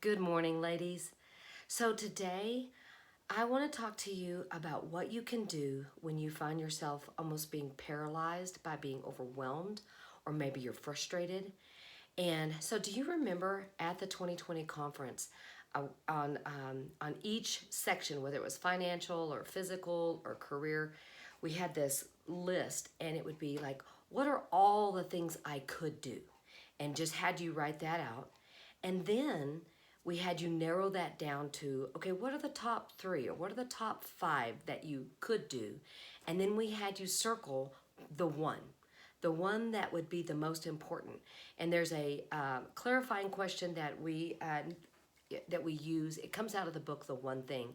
Good morning, ladies. So today, I want to talk to you about what you can do when you find yourself almost being paralyzed by being overwhelmed, or maybe you're frustrated. And so, do you remember at the 2020 conference, on each section, whether it was financial or physical or career, we had this list, and it would be like, what are all the things I could do? And just had you write that out. And then we had you narrow that down to, okay, what are the top three or what are the top five that you could do? And then we had you circle the one that would be the most important. And there's a clarifying question that we use. It comes out of the book, The One Thing.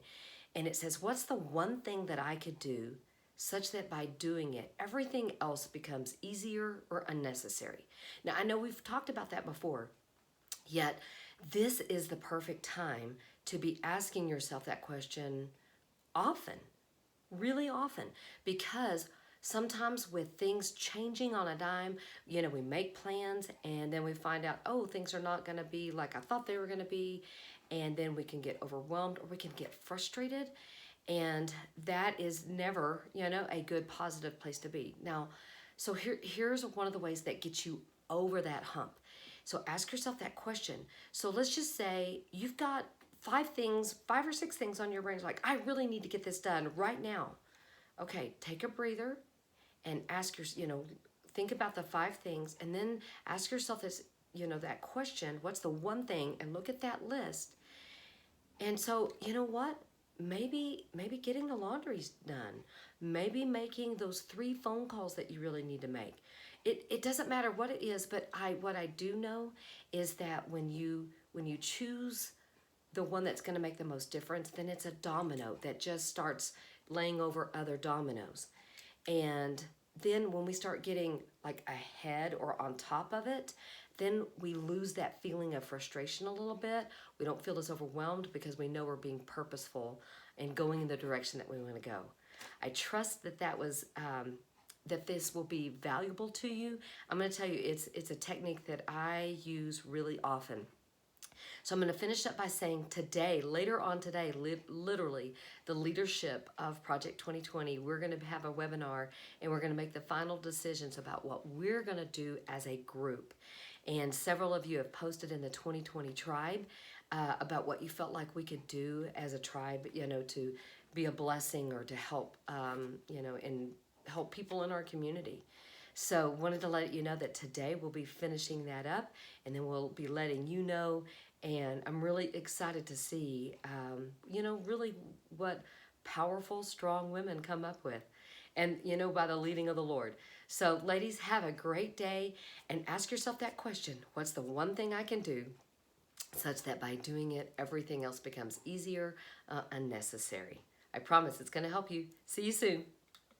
And it says, what's the one thing that I could do such that by doing it, everything else becomes easier or unnecessary? Now, I know we've talked about that before, yet this is the perfect time to be asking yourself that question often, really often, because sometimes with things changing on a dime, we make plans and then we find out, oh, things are not going to be like I thought they were going to be. And then we can get overwhelmed or we can get frustrated. And that is never, a good positive place to be. Now, so here's one of the ways that gets you over that hump. So ask yourself that question. So let's just say you've got five or six things on your brain. Like, I really need to get this done right now. Okay, take a breather and think about the five things and then ask yourself that question, what's the one thing? And look at that list. And so, you know what? Maybe getting the laundry's done. Maybe making those 3 phone calls that you really need to make. It doesn't matter what it is, but what I do know is that when you choose the one that's going to make the most difference, then it's a domino that just starts laying over other dominoes. And then when we start getting like ahead or on top of it, then we lose that feeling of frustration a little bit. We don't feel as overwhelmed because we know we're being purposeful and going in the direction that we want to go. I trust that this will be valuable to you. I'm going to tell you, it's a technique that I use really often. So I'm going to finish up by saying today, later on today, literally the leadership of Project 2020, we're going to have a webinar and we're going to make the final decisions about what we're going to do as a group. And several of you have posted in the 2020 tribe about what you felt like we could do as a tribe, to be a blessing or to help, and help people in our community. So wanted to let you know that today we'll be finishing that up and then we'll be letting you know. And I'm really excited to see, really what powerful, strong women come up with. And, by the leading of the Lord. So ladies, have a great day and ask yourself that question. What's the one thing I can do such that by doing it, everything else becomes easier, unnecessary? I promise it's going to help you. See you soon.